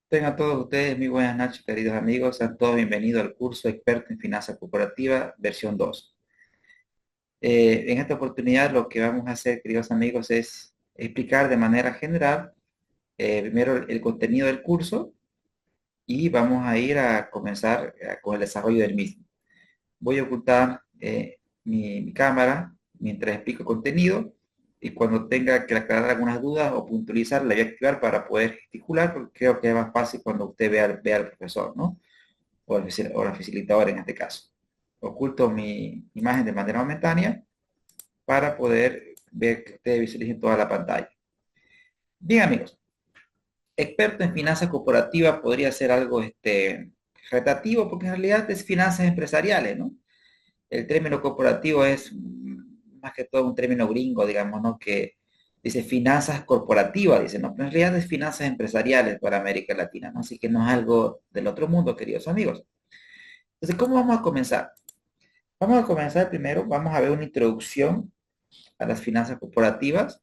Tengan todos ustedes muy buenas noches, queridos amigos. Sean todos bienvenidos al curso Experto en Finanzas Corporativa, versión 2. En esta oportunidad lo que vamos a hacer, queridos amigos, es explicar de manera general primero el contenido del curso y vamos a ir a comenzar con el desarrollo del mismo. Voy a ocultar mi cámara mientras explico el contenido y cuando tenga que aclarar algunas dudas o puntualizar, la voy a activar para poder gesticular, porque creo que es más fácil cuando usted vea al profesor, ¿no? O la facilitadora en este caso. Oculto mi imagen de manera momentánea para poder ver que ustedes visualicen toda la pantalla. Bien, amigos, experto en finanzas corporativas podría ser algo retativo porque en realidad es finanzas empresariales, ¿no? El término corporativo es más que todo un término gringo, digamos, ¿no? Que dice finanzas corporativas, dice, no, pero en realidad es finanzas empresariales para América Latina, ¿no? Así que no es algo del otro mundo, queridos amigos. Entonces, ¿cómo vamos a comenzar? Vamos a comenzar primero, vamos a ver una introducción a las finanzas corporativas.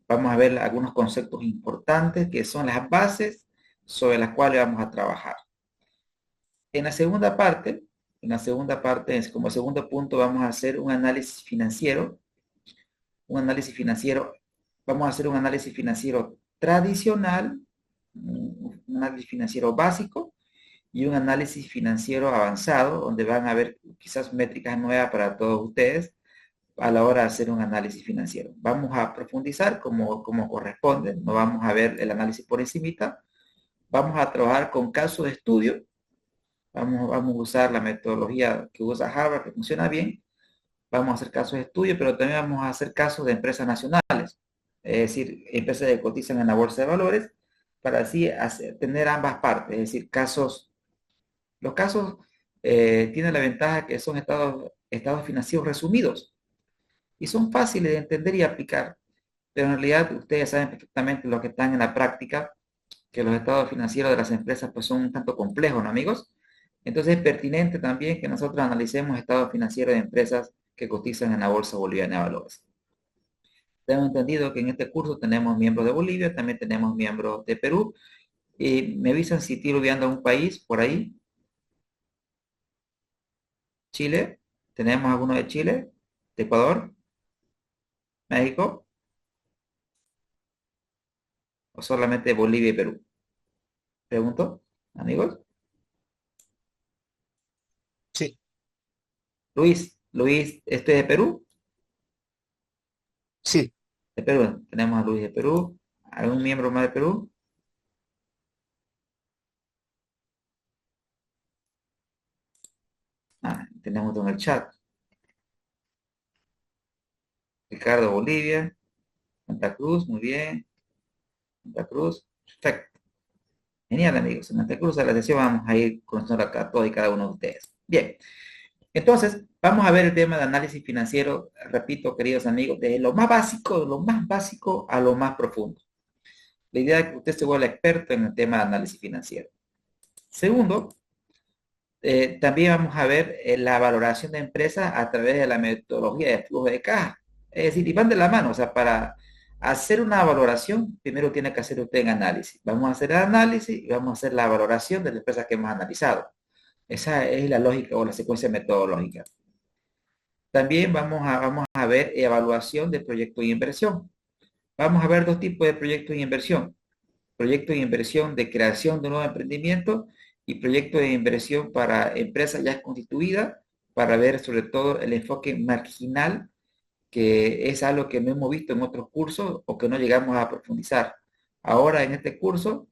Vamos a ver algunos conceptos importantes que son las bases sobre las cuales vamos a trabajar. En la segunda parte, como segundo punto, vamos a hacer un análisis financiero. Vamos a hacer un análisis financiero tradicional, un análisis financiero básico y un análisis financiero avanzado, donde van a haber quizás métricas nuevas para todos ustedes a la hora de hacer un análisis financiero. Vamos a profundizar como corresponde, no vamos a ver el análisis por encimita, vamos a trabajar con casos de estudio, vamos a usar la metodología que usa Harvard, que funciona bien, vamos a hacer casos de estudio, pero también vamos a hacer casos de empresas nacionales, es decir, empresas que cotizan en la bolsa de valores, para así tener ambas partes, es decir, los casos tienen la ventaja que son estados financieros resumidos, y son fáciles de entender y aplicar, pero en realidad ustedes saben perfectamente los que están en la práctica que los estados financieros de las empresas pues son un tanto complejos, ¿no, amigos? Entonces es pertinente también que nosotros analicemos estados financieros de empresas que cotizan en la Bolsa Boliviana de Valores. Tengo entendido que en este curso tenemos miembros de Bolivia, también tenemos miembros de Perú, y me avisan si estoy olvidando un país por ahí. Chile, tenemos alguno de Chile, de Ecuador, México, o solamente Bolivia y Perú. Pregunto, amigos. Sí, Luis, ¿este es de Perú? sí, De Perú, tenemos a Luis de Perú. ¿Algún miembro más de Perú? Tenemos en el chat. Ricardo, Bolivia. Santa Cruz, muy bien. Santa Cruz, perfecto. Genial, amigos. En Santa Cruz a la sesión vamos a ir conociendo acá todos y cada uno de ustedes. Bien, entonces vamos a ver el tema de análisis financiero, repito, queridos amigos, de lo más básico a lo más profundo. La idea es que usted se vuelva experto en el tema de análisis financiero. Segundo, también vamos a ver la valoración de empresas a través de la metodología de flujo de caja. Es decir, y van de la mano, o sea, para hacer una valoración, primero tiene que hacer usted un análisis. Vamos a hacer el análisis y vamos a hacer la valoración de las empresas que hemos analizado. Esa es la lógica o la secuencia metodológica. También vamos a ver evaluación de proyectos de inversión. Vamos a ver dos tipos de proyectos de inversión. Proyectos de inversión de creación de un nuevo emprendimiento y proyectos de inversión para empresas ya constituidas, para ver sobre todo el enfoque marginal, que es algo que no hemos visto en otros cursos o que no llegamos a profundizar. Ahora en este curso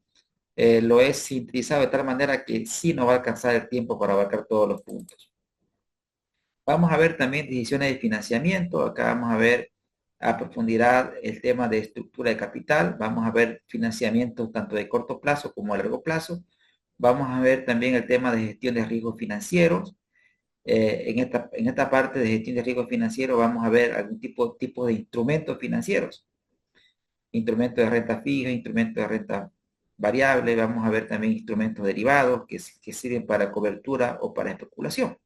lo he sintetizado de tal manera que sí nos va a alcanzar el tiempo para abarcar todos los puntos. Vamos a ver también decisiones de financiamiento. Acá vamos a ver a profundidad el tema de estructura de capital. Vamos a ver financiamiento tanto de corto plazo como de largo plazo. Vamos a ver también el tema de gestión de riesgos financieros. En esta parte de gestión de riesgos financieros vamos a ver algún tipo de instrumentos financieros. Instrumentos de renta fija, instrumentos de renta variable. Vamos a ver también instrumentos derivados que sirven para cobertura o para especulación.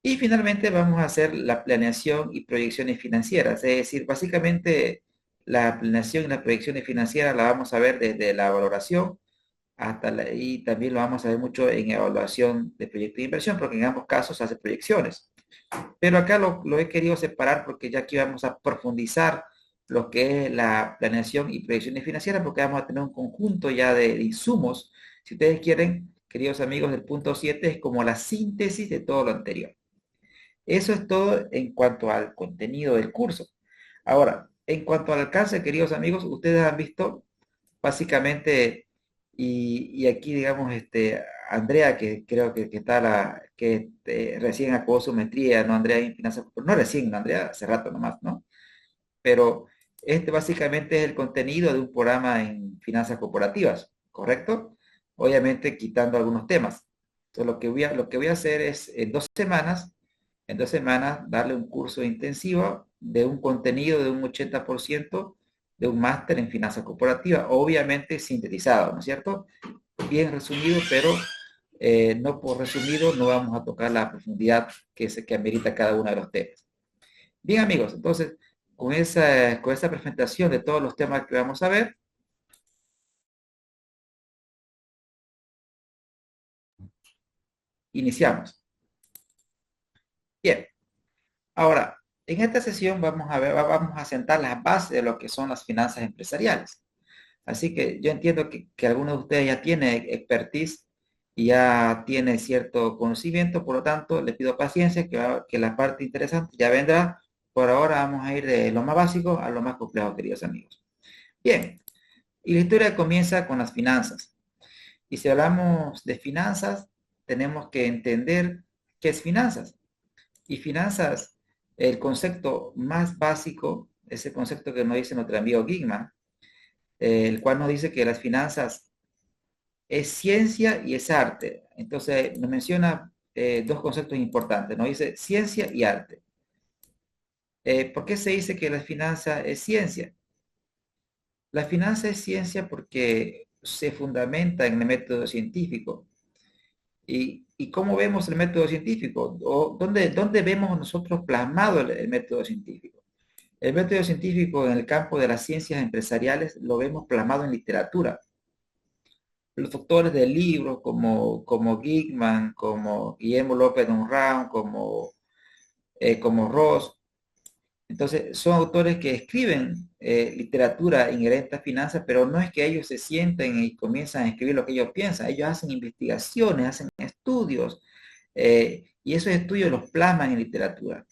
Y finalmente vamos a hacer la planeación y proyecciones financieras, es decir, básicamente la planeación y las proyecciones financieras la vamos a ver desde la valoración y también lo vamos a ver mucho en evaluación de proyectos de inversión, porque en ambos casos se hace proyecciones. Pero acá lo he querido separar porque ya aquí vamos a profundizar lo que es la planeación y proyecciones financieras, porque vamos a tener un conjunto ya de insumos. Si ustedes quieren, queridos amigos, del punto 7 es como la síntesis de todo lo anterior. Eso es todo en cuanto al contenido del curso. Ahora, en cuanto al alcance, queridos amigos, ustedes han visto básicamente, y aquí digamos, Andrea, que creo que está recién acabó su maestría, ¿no? Andrea en finanzas, no recién, ¿no? Andrea hace rato nomás, ¿no? Pero este básicamente es el contenido de un programa en finanzas corporativas, ¿correcto? Obviamente quitando algunos temas. Entonces lo que voy a hacer es en 2 semanas darle un curso intensivo de un contenido de un 80% de un máster en finanzas corporativas, obviamente sintetizado, ¿no es cierto? Bien resumido, pero no por resumido no vamos a tocar la profundidad que amerita cada uno de los temas. Bien, amigos, entonces, con esa presentación de todos los temas que vamos a ver, iniciamos. Bien, ahora, en esta sesión vamos a ver, vamos a sentar las bases de lo que son las finanzas empresariales. Así que yo entiendo que algunos de ustedes ya tienen expertise y ya tiene cierto conocimiento, por lo tanto, les pido paciencia, que la parte interesante ya vendrá. Por ahora vamos a ir de lo más básico a lo más complejo, queridos amigos. Bien, y la historia comienza con las finanzas. Y si hablamos de finanzas, tenemos que entender qué es finanzas. Y finanzas, el concepto más básico, es el concepto que nos dice nuestro amigo Gigman, el cual nos dice que las finanzas es ciencia y es arte. Entonces nos menciona dos conceptos importantes, nos dice ciencia y arte. ¿Por qué se dice que la finanza es ciencia? La finanza es ciencia porque se fundamenta en el método científico. ¿Y cómo vemos el método científico? ¿O dónde vemos nosotros plasmado el método científico? El método científico en el campo de las ciencias empresariales lo vemos plasmado en literatura. Los autores de libros como Gigman, como Guillermo López Unraun, como Ross. Entonces, son autores que escriben literatura inherente a finanzas, pero no es que ellos se sienten y comienzan a escribir lo que ellos piensan. Ellos hacen investigaciones, hacen estudios, y esos estudios los plasman en literatura.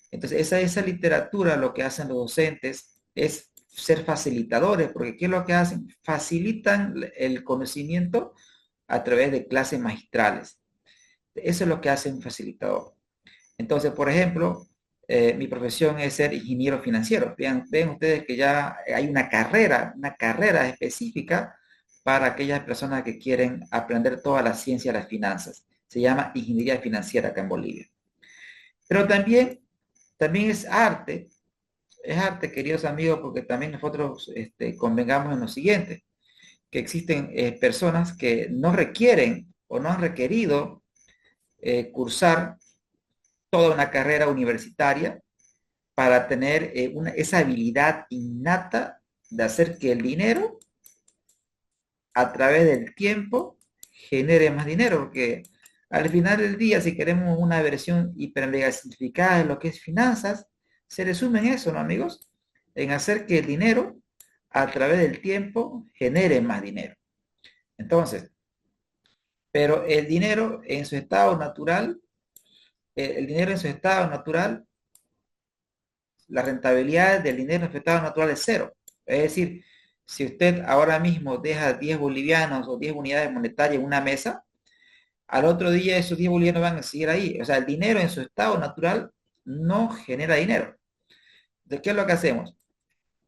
Entonces, esa literatura lo que hacen los docentes es ser facilitadores, porque ¿qué es lo que hacen? Facilitan el conocimiento a través de clases magistrales. Eso es lo que hace un facilitador. Entonces, por ejemplo, mi profesión es ser ingeniero financiero. Ven ustedes que ya hay una carrera específica para aquellas personas que quieren aprender toda la ciencia de las finanzas. Se llama ingeniería financiera acá en Bolivia. Pero también es arte, queridos amigos, porque también nosotros convengamos en lo siguiente, que existen personas que no requieren o no han requerido cursar toda una carrera universitaria para tener esa habilidad innata de hacer que el dinero a través del tiempo genere más dinero, porque al final del día, si queremos una versión hiper mega simplificada de lo que es finanzas, se resume en eso, ¿no, amigos? En hacer que el dinero a través del tiempo genere más dinero. Entonces, pero el dinero en su estado natural, el dinero en su estado natural, la rentabilidad del dinero en su estado natural es cero. Es decir, si usted ahora mismo deja 10 bolivianos o 10 unidades monetarias en una mesa, al otro día esos 10 bolivianos van a seguir ahí. O sea, el dinero en su estado natural no genera dinero. ¿De qué es lo que hacemos?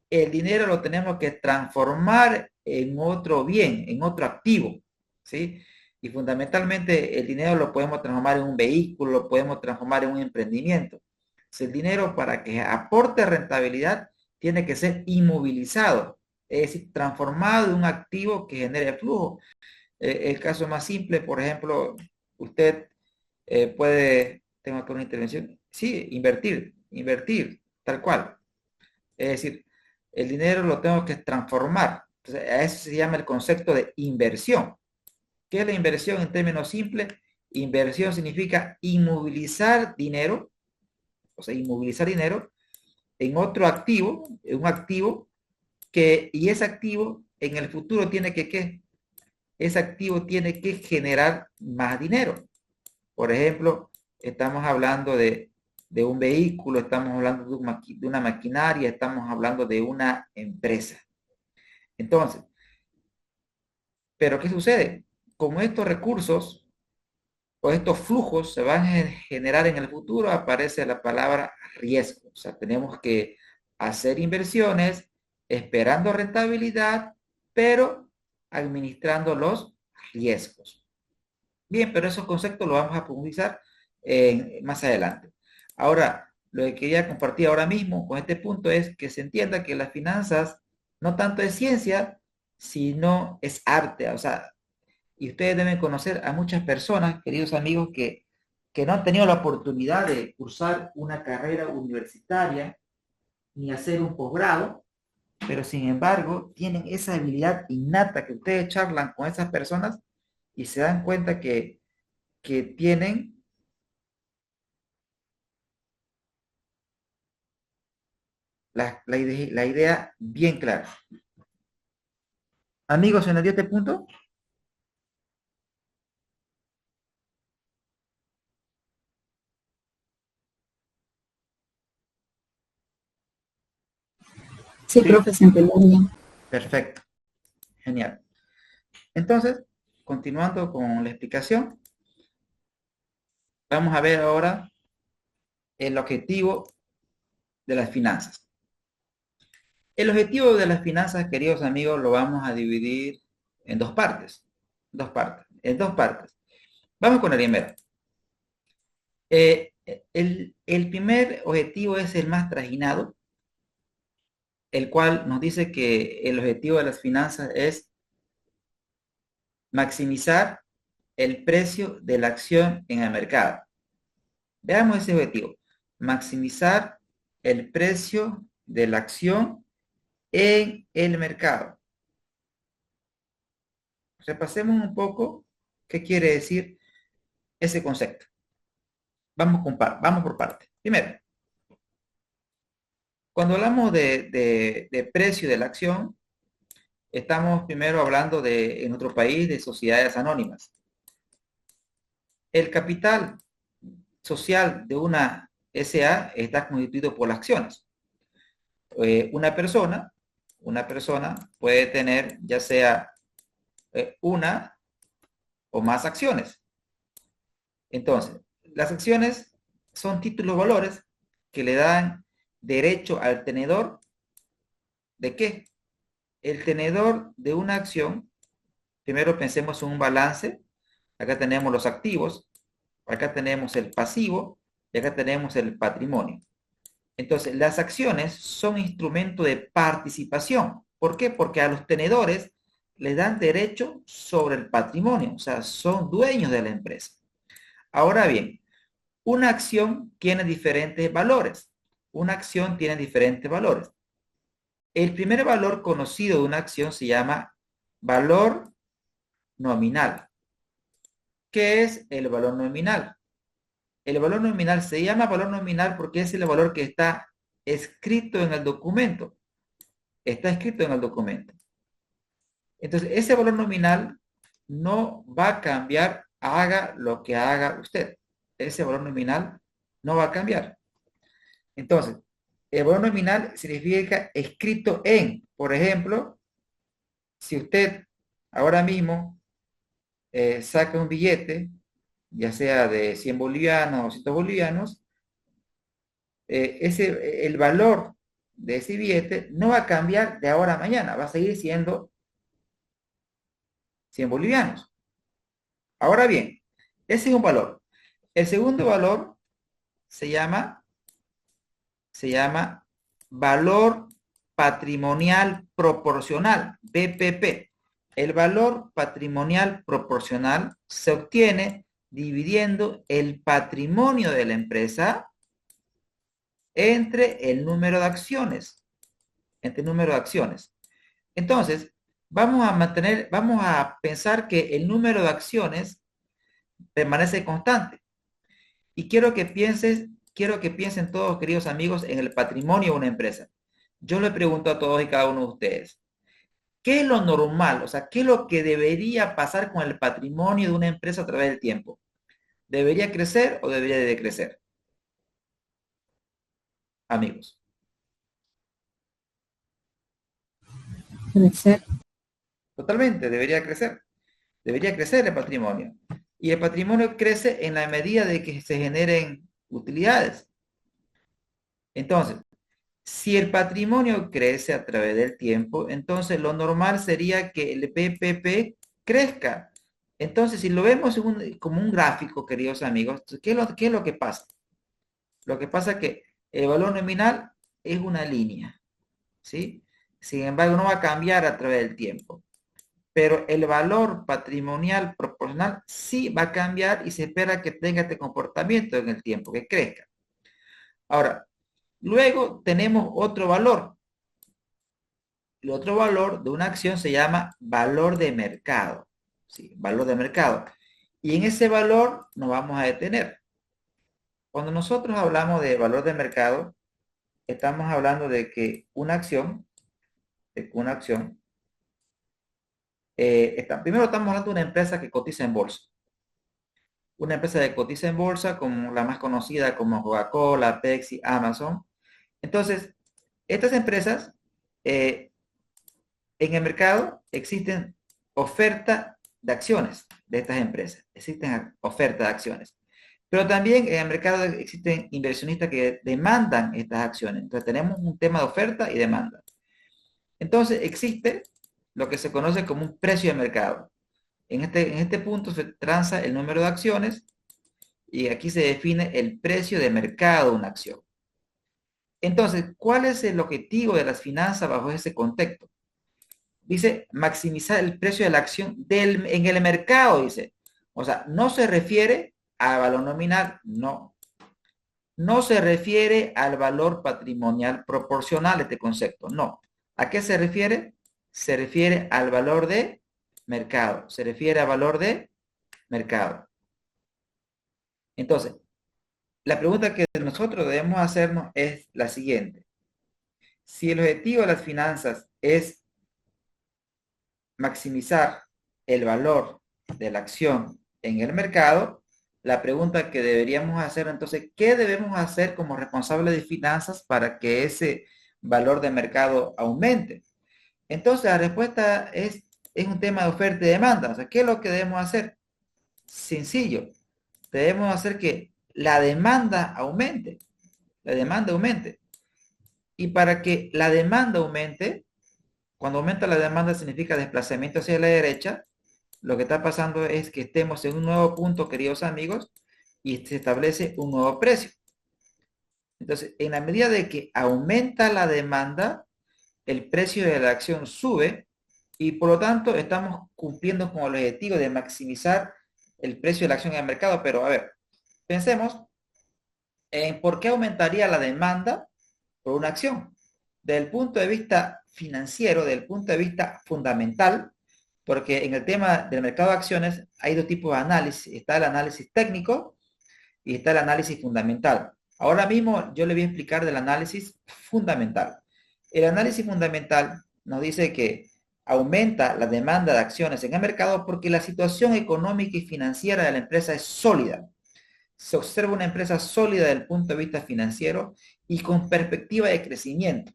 El dinero lo tenemos que transformar en otro bien, en otro activo, ¿sí? Y fundamentalmente el dinero lo podemos transformar en un vehículo, lo podemos transformar en un emprendimiento. El dinero para que aporte rentabilidad tiene que ser inmovilizado, es decir, transformado en un activo que genere flujo. El caso más simple, por ejemplo, usted tengo aquí una intervención, sí, invertir, tal cual. Es decir, el dinero lo tengo que transformar. Entonces, a eso se llama el concepto de inversión. ¿Qué es la inversión en términos simples? Inversión significa inmovilizar dinero, o sea, inmovilizar dinero en otro activo, en un activo y ese activo en el futuro tiene que, ¿qué? Ese activo tiene que generar más dinero. Por ejemplo, estamos hablando de un vehículo, estamos hablando de una maquinaria, estamos hablando de una empresa. Entonces, ¿pero qué sucede? Como estos recursos o estos flujos se van a generar en el futuro, aparece la palabra riesgo. O sea, tenemos que hacer inversiones esperando rentabilidad, pero administrando los riesgos. Bien, pero esos conceptos los vamos a profundizar más adelante. Ahora, lo que quería compartir ahora mismo con este punto es que se entienda que las finanzas no tanto es ciencia, sino es arte. O sea, y ustedes deben conocer a muchas personas, queridos amigos, que no han tenido la oportunidad de cursar una carrera universitaria ni hacer un posgrado, pero sin embargo tienen esa habilidad innata que ustedes charlan con esas personas y se dan cuenta que tienen la idea bien clara. Amigos, ¿se entendió este punto? Sí, Sí, profe, se entendió bien. perfecto, genial. Entonces, continuando con la explicación, vamos a ver ahora el objetivo de las finanzas. El objetivo de las finanzas, queridos amigos, lo vamos a dividir en dos partes. En dos partes. Vamos con la primera. El primer objetivo es el más trajinado, el cual nos dice que el objetivo de las finanzas es maximizar el precio de la acción en el mercado. Veamos ese objetivo. Maximizar el precio de la acción en el mercado. Repasemos un poco qué quiere decir ese concepto. Vamos por parte. Primero, cuando hablamos de precio de la acción, estamos primero hablando en nuestro país, de sociedades anónimas. El capital social de una SA está constituido por las acciones. Una persona puede tener ya sea una o más acciones. Entonces, las acciones son títulos valores que le dan derecho al tenedor de qué? El tenedor de una acción, primero pensemos en un balance, acá tenemos los activos, acá tenemos el pasivo y acá tenemos el patrimonio. Entonces, las acciones son instrumento de participación. ¿Por qué? Porque a los tenedores les dan derecho sobre el patrimonio, o sea, son dueños de la empresa. Ahora bien, una acción tiene diferentes valores. Una acción tiene diferentes valores. El primer valor conocido de una acción se llama valor nominal. ¿Qué es el valor nominal? El valor nominal se llama valor nominal porque es el valor que está escrito en el documento. Está escrito en el documento. Entonces, ese valor nominal no va a cambiar, haga lo que haga usted. Ese valor nominal no va a cambiar. Entonces, el valor nominal significa escrito en, por ejemplo, si usted ahora mismo saca un billete, ya sea de 100 bolivianos o 100 bolivianos, el valor de ese billete no va a cambiar de ahora a mañana, va a seguir siendo 100 bolivianos. Ahora bien, ese es un valor. El segundo valor se llama, se llama valor patrimonial proporcional, BPP. El valor patrimonial proporcional se obtiene dividiendo el patrimonio de la empresa entre el número de acciones. entre el número de acciones. Entonces, vamos a pensar que el número de acciones permanece constante. Y quiero que piensen todos, queridos amigos, en el patrimonio de una empresa. Yo le pregunto a todos y cada uno de ustedes, ¿qué es lo normal? O sea, ¿qué es lo que debería pasar con el patrimonio de una empresa a través del tiempo? ¿Debería crecer o debería de decrecer? Amigos. Crecer. Totalmente, debería crecer. Debería crecer el patrimonio. Y el patrimonio crece en la medida de que se generen utilidades. Entonces, si el patrimonio crece a través del tiempo, entonces lo normal sería que el PPP crezca. Entonces, si lo vemos como un gráfico, queridos amigos, qué es lo que pasa? Lo que pasa es que el valor nominal es una línea, ¿sí? Sin embargo, no va a cambiar a través del tiempo. Pero el valor patrimonial proporcional sí va a cambiar y se espera que tenga este comportamiento en el tiempo, que crezca. Ahora, luego tenemos otro valor. El otro valor de una acción se llama valor de mercado. ¿Sí? Valor de mercado. Y en ese valor nos vamos a detener. Cuando nosotros hablamos de valor de mercado, estamos hablando de que una acción, primero estamos hablando de una empresa que cotiza en bolsa. Una empresa que cotiza en bolsa, como la más conocida como Coca-Cola, Pepsi, Amazon. Entonces, estas empresas, eh, en el mercado existen oferta de acciones de estas empresas. Existen oferta de acciones. Pero también en el mercado existen inversionistas que demandan estas acciones. Entonces tenemos un tema de oferta y demanda. Entonces existe lo que se conoce como un precio de mercado. En este punto se transa el número de acciones y aquí se define el precio de mercado de una acción. Entonces, ¿cuál es el objetivo de las finanzas bajo ese contexto? Dice maximizar el precio de la acción en el mercado, dice. O sea, no se refiere al valor nominal, no. No se refiere al valor patrimonial proporcional este concepto, no. ¿A qué se refiere? Se refiere al valor de mercado, se refiere al valor de mercado. Entonces, la pregunta que nosotros debemos hacernos es la siguiente. Si el objetivo de las finanzas es maximizar el valor de la acción en el mercado, la pregunta que deberíamos hacer entonces, ¿qué debemos hacer como responsables de finanzas para que ese valor de mercado aumente? Entonces la respuesta es un tema de oferta y demanda. O sea, ¿qué es lo que debemos hacer? Sencillo. Debemos hacer que la demanda aumente. La demanda aumente. Y para que la demanda aumente, cuando aumenta la demanda significa desplazamiento hacia la derecha, lo que está pasando es que estemos en un nuevo punto, queridos amigos, y se establece un nuevo precio. Entonces, en la medida de que aumenta la demanda, el precio de la acción sube y por lo tanto estamos cumpliendo con el objetivo de maximizar el precio de la acción en el mercado. Pero a ver, pensemos en por qué aumentaría la demanda por una acción. Desde el punto de vista financiero, desde el punto de vista fundamental, porque en el tema del mercado de acciones hay dos tipos de análisis. Está el análisis técnico y está el análisis fundamental. Ahora mismo yo le voy a explicar del análisis fundamental. El análisis fundamental nos dice que aumenta la demanda de acciones en el mercado porque la situación económica y financiera de la empresa es sólida. Se observa una empresa sólida desde el punto de vista financiero y con perspectiva de crecimiento.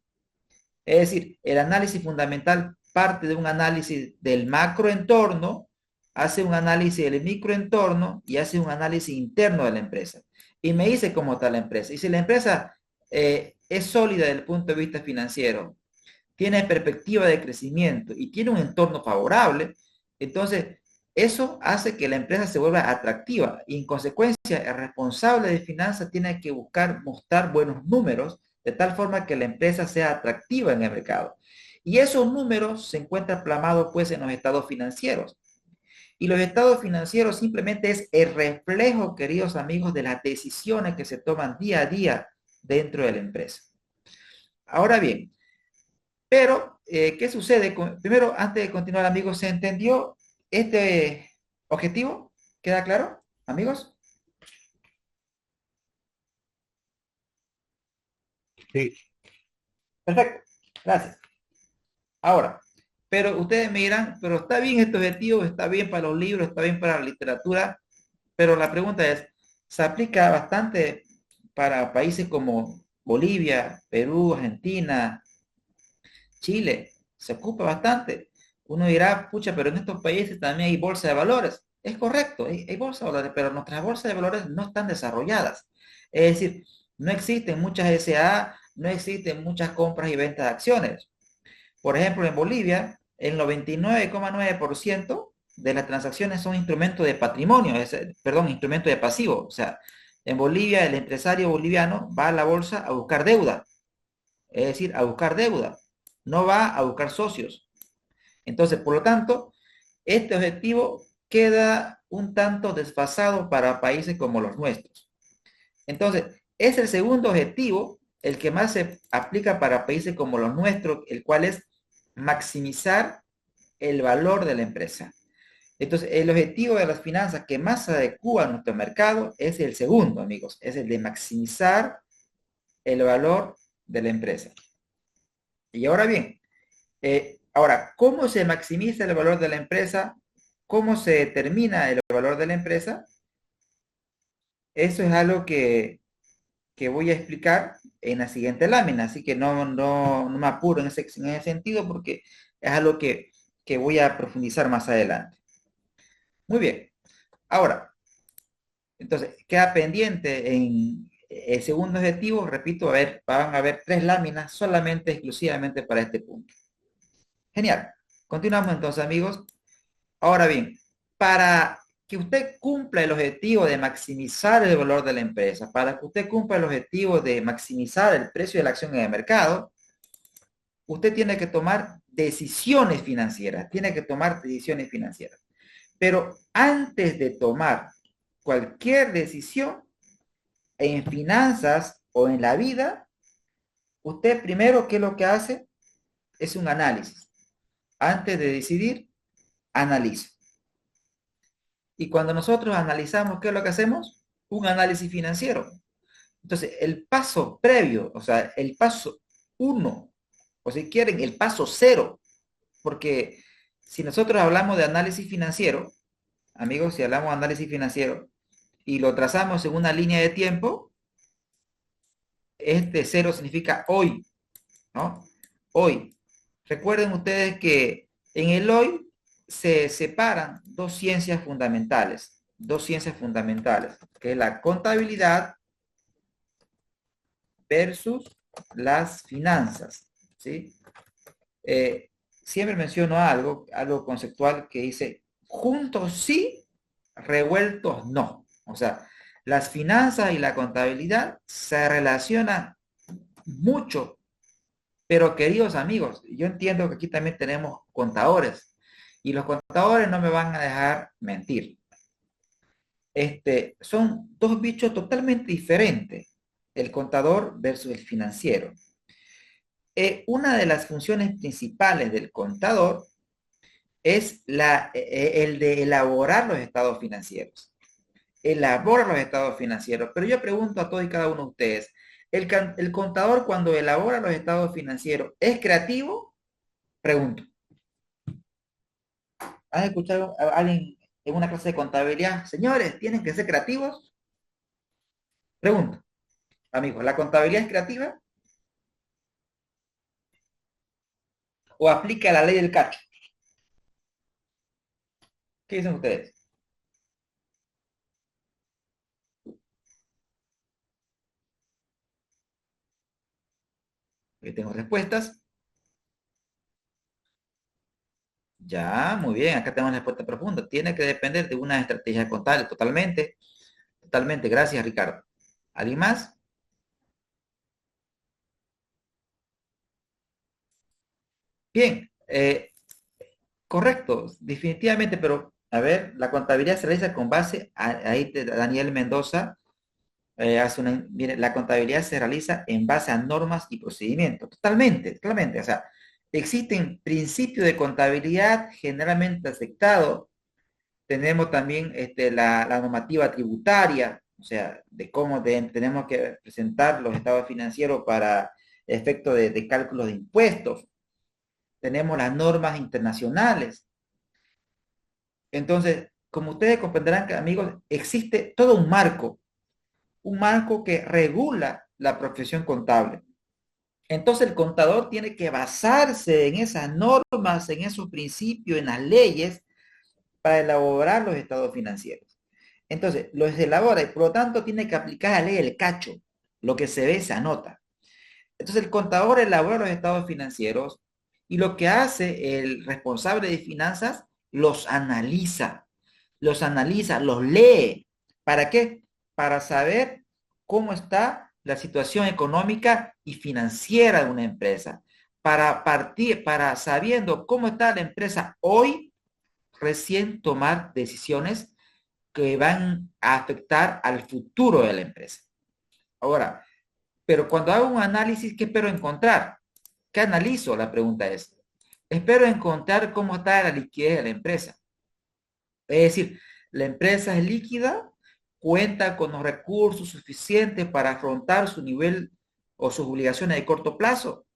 Es decir, el análisis fundamental parte de un análisis del macroentorno, hace un análisis del microentorno y hace un análisis interno de la empresa. Y me dice cómo está la empresa. Y si la empresa es sólida desde el punto de vista financiero, tiene perspectiva de crecimiento y tiene un entorno favorable, entonces eso hace que la empresa se vuelva atractiva y en consecuencia el responsable de finanzas tiene que buscar mostrar buenos números de tal forma que la empresa sea atractiva en el mercado. Y esos números se encuentran plasmados pues en los estados financieros. Y los estados financieros simplemente es el reflejo, queridos amigos, de las decisiones que se toman día a día dentro de la empresa. Ahora bien, Pero, ¿qué sucede? Primero, antes de continuar, amigos, ¿se entendió este objetivo? ¿Queda claro, amigos? Sí, Perfecto, gracias. Ahora, pero ustedes me dirán, pero está bien este objetivo, está bien para los libros, está bien para la literatura, pero la pregunta es, ¿se aplica bastante para países como Bolivia, Perú, Argentina, Chile? ¿Se ocupa bastante? Uno dirá, pucha, pero en estos países también hay bolsa de valores. Es correcto, hay bolsa de valores, pero nuestras bolsas de valores no están desarrolladas. Es decir, no existen muchas SA, no existen muchas compras y ventas de acciones. Por ejemplo, en Bolivia, el 99,9% de las transacciones son instrumentos de patrimonio, perdón, instrumentos de pasivo. O sea, en Bolivia el empresario boliviano va a la bolsa a buscar deuda, es decir, a buscar deuda, no va a buscar socios. Entonces, por lo tanto, este objetivo queda un tanto desfasado para países como los nuestros. Entonces, es el segundo objetivo, el que más se aplica para países como los nuestros, el cual es maximizar el valor de la empresa. Entonces, el objetivo de las finanzas que más se adecua a nuestro mercado es el segundo, amigos, es el de maximizar el valor de la empresa. Y ahora bien, ¿cómo se maximiza el valor de la empresa? ¿Cómo se determina el valor de la empresa? Eso es algo que voy a explicar en la siguiente lámina, así que no me apuro en ese sentido porque es algo que voy a profundizar más adelante. Muy bien, ahora, entonces queda pendiente en el segundo objetivo, repito, van a haber 3 láminas solamente, exclusivamente para este punto. Genial, continuamos entonces, amigos. Ahora bien, para que usted cumpla el objetivo de maximizar el valor de la empresa, para que usted cumpla el objetivo de maximizar el precio de la acción en el mercado, usted tiene que tomar decisiones financieras, tiene que tomar decisiones financieras. Pero antes de tomar cualquier decisión en finanzas o en la vida, usted primero, ¿qué es lo que hace? Es un análisis. Antes de decidir, analiza. Y cuando nosotros analizamos, ¿qué es lo que hacemos? Un análisis financiero. Entonces, el paso previo, o sea, el paso 1, o si quieren, el paso 0, porque si nosotros hablamos de análisis financiero, amigos, si hablamos de análisis financiero y lo trazamos en una línea de tiempo, este 0 significa hoy, ¿no? Hoy. Recuerden ustedes que en el hoy se separan dos ciencias fundamentales, que es la contabilidad versus las finanzas, ¿sí? Siempre menciono algo conceptual que dice, juntos sí, revueltos no. O sea, las finanzas y la contabilidad se relacionan mucho, pero queridos amigos, yo entiendo que aquí también tenemos contadores y los contadores no me van a dejar mentir. Son dos bichos totalmente diferentes, el contador versus el financiero. Una de las funciones principales del contador es el de elaborar los estados financieros. Elabora los estados financieros. Pero yo pregunto a todos y cada uno de ustedes, ¿el contador cuando elabora los estados financieros es creativo? Pregunto. ¿Has escuchado a alguien en una clase de contabilidad? Señores, ¿tienen que ser creativos? Pregunto. Amigos, ¿la contabilidad es creativa? ¿O aplica la ley del cacho? ¿Qué dicen ustedes? Yo tengo respuestas. Ya, muy bien, acá tenemos la respuesta profunda. Tiene que depender de una estrategia contable, totalmente, totalmente. Gracias, Ricardo. ¿Alguien más? Bien, correcto, definitivamente, pero a ver, la contabilidad se realiza con base, Daniel Mendoza mire, la contabilidad se realiza en base a normas y procedimientos, totalmente, totalmente. O sea, Existen principios de contabilidad generalmente aceptados. Tenemos también la normativa tributaria, o sea, de cómo tenemos que presentar los estados financieros para efecto de cálculos de impuestos. Tenemos las normas internacionales. Entonces, como ustedes comprenderán, amigos, existe todo un marco que regula la profesión contable. Entonces, el contador tiene que basarse en esas normas, en esos principios, en las leyes, para elaborar los estados financieros. Entonces, los elabora y por lo tanto tiene que aplicar la ley del cacho. Lo que se ve se anota. Entonces, el contador elabora los estados financieros y lo que hace el responsable de finanzas, los lee. ¿Para qué? Para saber cómo está la situación económica y financiera de una empresa. Para partir, para sabiendo cómo está la empresa hoy, recién tomar decisiones que van a afectar al futuro de la empresa. Ahora, pero cuando hago un análisis, ¿qué espero encontrar? ¿Qué analizo? La pregunta es, espero encontrar cómo está la liquidez de la empresa. Es decir, la empresa es líquida, cuenta con los recursos suficientes para afrontar su nivel o sus obligaciones de corto plazo.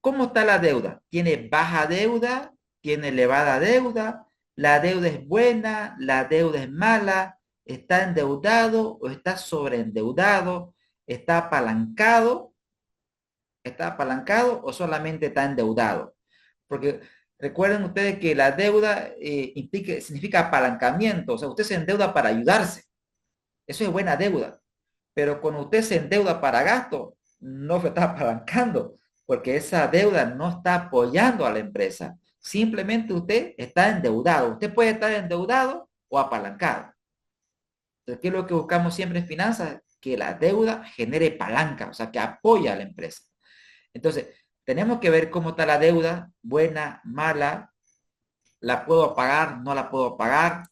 ¿Cómo está la deuda? ¿Tiene baja deuda? ¿Tiene elevada deuda? ¿La deuda es buena? ¿La deuda es mala? ¿Está endeudado o está sobreendeudado? ¿Está apalancado? ¿Está apalancado o solamente está endeudado? Porque recuerden ustedes que la deuda significa apalancamiento, o sea, usted se endeuda para ayudarse. Eso es buena deuda. Pero cuando usted se endeuda para gasto, no se está apalancando, porque esa deuda no está apoyando a la empresa. Simplemente usted está endeudado. Usted puede estar endeudado o apalancado. Entonces, ¿qué es lo que buscamos siempre en finanzas? Que la deuda genere palanca, o sea, que apoya a la empresa. Entonces, tenemos que ver cómo está la deuda, buena, mala, la puedo pagar, no la puedo pagar.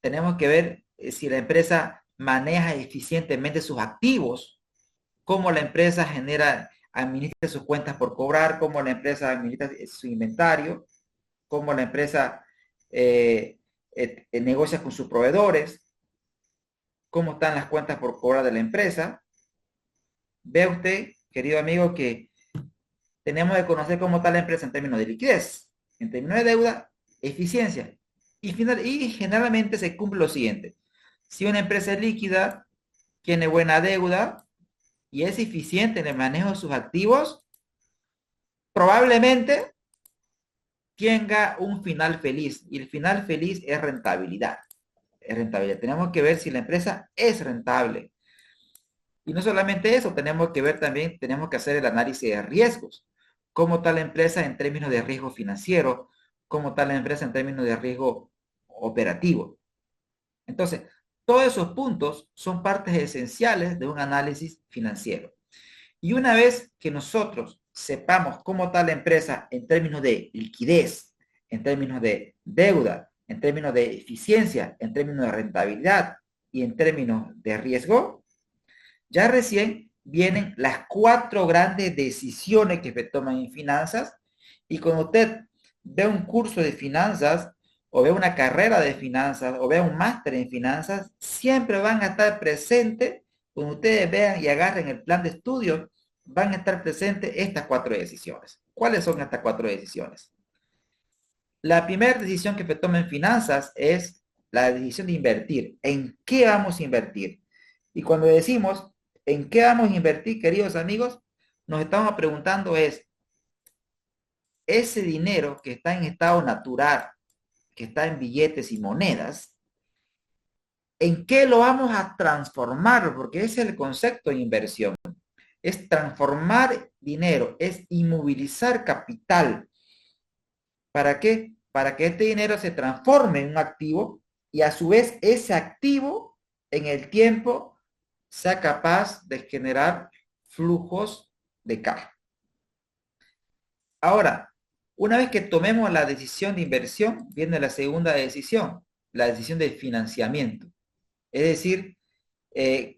Tenemos que ver si la empresa maneja eficientemente sus activos, cómo la empresa administra sus cuentas por cobrar, cómo la empresa administra su inventario, cómo la empresa negocia con sus proveedores, cómo están las cuentas por cobrar de la empresa. Vea usted, querido amigo, que tenemos que conocer cómo está la empresa en términos de liquidez, en términos de deuda, eficiencia. Y generalmente se cumple lo siguiente. Si una empresa es líquida, tiene buena deuda y es eficiente en el manejo de sus activos, probablemente tenga un final feliz. Y el final feliz es rentabilidad. Es rentabilidad. Tenemos que ver si la empresa es rentable. Y no solamente eso, tenemos que ver también, tenemos que hacer el análisis de riesgos. ¿Cómo está la empresa en términos de riesgo financiero? ¿Cómo está la empresa en términos de riesgo operativo? Entonces, todos esos puntos son partes esenciales de un análisis financiero. Y una vez que nosotros sepamos cómo está la empresa en términos de liquidez, en términos de deuda, en términos de eficiencia, en términos de rentabilidad y en términos de riesgo, ya recién vienen las 4 grandes decisiones que se toman en finanzas. Y cuando usted ve un curso de finanzas o ve una carrera de finanzas o ve un máster en finanzas, siempre van a estar presentes, cuando ustedes vean y agarren el plan de estudio, van a estar presentes estas 4 decisiones. ¿Cuáles son estas 4 decisiones? La primera decisión que se toma en finanzas es la decisión de invertir. ¿En qué vamos a invertir? Y cuando decimos en qué vamos a invertir, queridos amigos, nos estamos preguntando ese dinero que está en estado natural, que está en billetes y monedas, ¿en qué lo vamos a transformar? Porque ese es el concepto de inversión. Es transformar dinero, es inmovilizar capital. ¿Para qué? Para que este dinero se transforme en un activo y a su vez ese activo en el tiempo sea capaz de generar flujos de caja. Ahora, una vez que tomemos la decisión de inversión, viene la segunda decisión, la decisión de financiamiento. Es decir,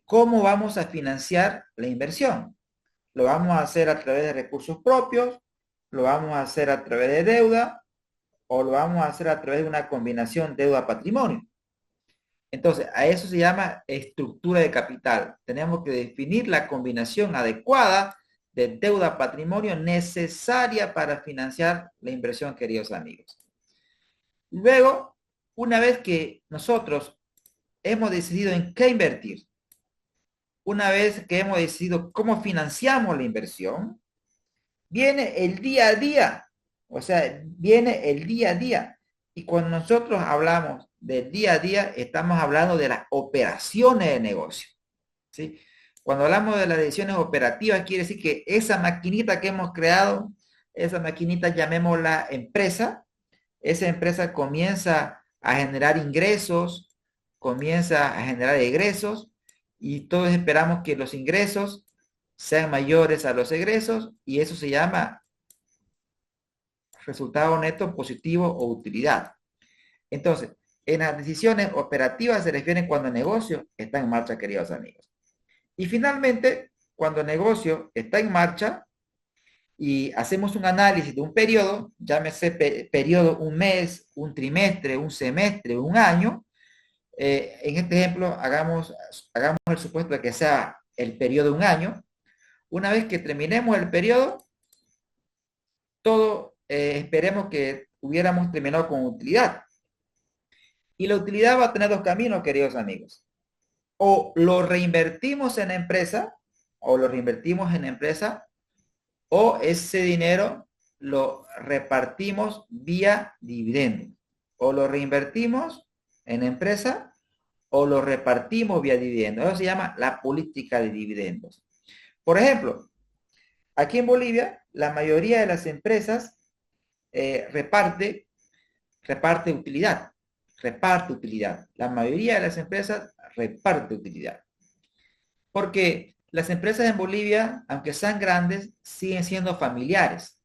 ¿cómo vamos a financiar la inversión? ¿Lo vamos a hacer a través de recursos propios? lo vamos a hacer a través de deuda o lo vamos a hacer a través de una combinación deuda-patrimonio. Entonces, a eso se llama estructura de capital. Tenemos que definir la combinación adecuada de deuda-patrimonio necesaria para financiar la inversión, queridos amigos. Luego, una vez que nosotros hemos decidido en qué invertir, una vez que hemos decidido cómo financiamos la inversión, viene el día a día. O sea, viene el día a día. Y cuando nosotros hablamos del día a día, estamos hablando de las operaciones de negocio. ¿Sí? Cuando hablamos de las decisiones operativas, quiere decir que esa maquinita que hemos creado, esa maquinita llamémosla empresa, esa empresa comienza a generar ingresos, comienza a generar egresos, y todos esperamos que los ingresos sean mayores a los egresos, y eso se llama resultado neto positivo o utilidad. Entonces, en las decisiones operativas se refieren cuando el negocio está en marcha, queridos amigos. Y finalmente, cuando el negocio está en marcha y hacemos un análisis de un periodo, llámese periodo un mes, un trimestre, un semestre, un año, en este ejemplo hagamos el supuesto de que sea el periodo de un año. Una vez que terminemos el periodo, todo esperemos que hubiéramos terminado con utilidad. Y la utilidad va a tener dos caminos, queridos amigos. O lo reinvertimos en la empresa, o ese dinero lo repartimos vía dividendo. O lo reinvertimos en la empresa, o lo repartimos vía dividendo. Eso se llama la política de dividendos. Por ejemplo, aquí en Bolivia, la mayoría de las empresas reparte utilidad. Reparte utilidad. La mayoría de las empresas reparte utilidad. Porque las empresas en Bolivia, aunque sean grandes, siguen siendo familiares.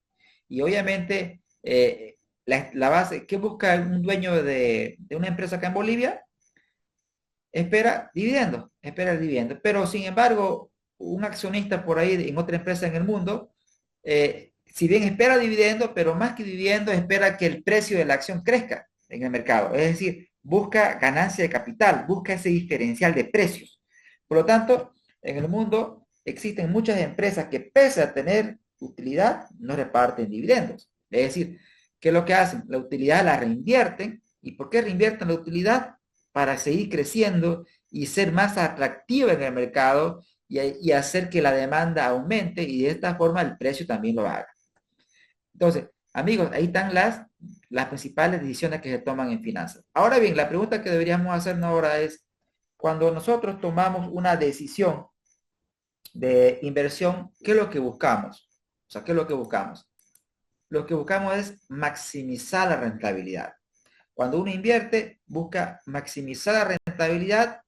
Y obviamente, la base, ¿qué busca un dueño de una empresa acá en Bolivia? Espera dividendos, espera el dividendo. Pero sin embargo, un accionista por ahí en otra empresa en el mundo, si bien espera dividendo, pero más que dividendo, espera que el precio de la acción crezca en el mercado. Es decir, busca ganancia de capital, busca ese diferencial de precios. Por lo tanto, en el mundo existen muchas empresas que pese a tener utilidad, no reparten dividendos. Es decir, ¿qué es lo que hacen? La utilidad la reinvierten. ¿Y por qué reinvierten la utilidad? Para seguir creciendo y ser más atractiva en el mercado y hacer que la demanda aumente y de esta forma el precio también lo haga. Entonces, amigos, ahí están las principales decisiones que se toman en finanzas. Ahora bien, la pregunta que deberíamos hacernos ahora es, cuando nosotros tomamos una decisión de inversión, ¿qué es lo que buscamos? O sea, ¿qué es lo que buscamos? Lo que buscamos es maximizar la rentabilidad. Cuando uno invierte, busca maximizar la rentabilidad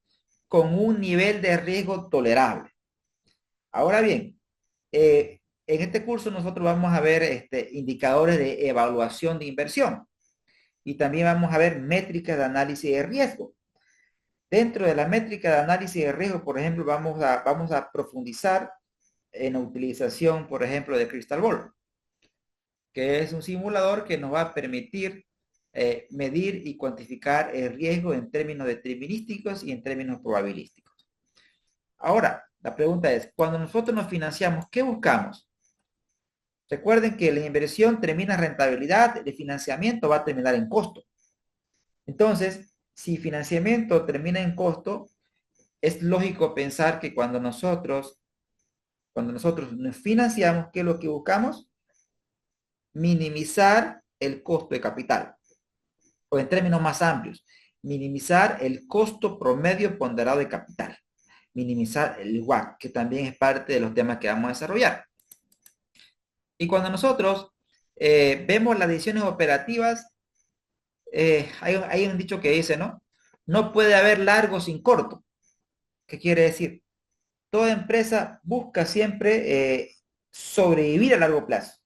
con un nivel de riesgo tolerable. Ahora bien, en este curso nosotros vamos a ver indicadores de evaluación de inversión y también vamos a ver métricas de análisis de riesgo. Dentro de la métrica de análisis de riesgo, por ejemplo, vamos a profundizar en la utilización, por ejemplo, de Crystal Ball, que es un simulador que nos va a permitir medir y cuantificar el riesgo en términos determinísticos y en términos probabilísticos. Ahora, la pregunta es, cuando nosotros nos financiamos, ¿qué buscamos? Recuerden que la inversión termina en rentabilidad, el financiamiento va a terminar en costo. Entonces, si financiamiento termina en costo, es lógico pensar que cuando nosotros nos financiamos, ¿qué es lo que buscamos? Minimizar el costo de capital. O en términos más amplios, minimizar el costo promedio ponderado de capital. Minimizar el WACC, que también es parte de los temas que vamos a desarrollar. Y cuando nosotros vemos las decisiones operativas, hay un dicho que dice, ¿no? No puede haber largo sin corto. ¿Qué quiere decir? Toda empresa busca siempre sobrevivir a largo plazo.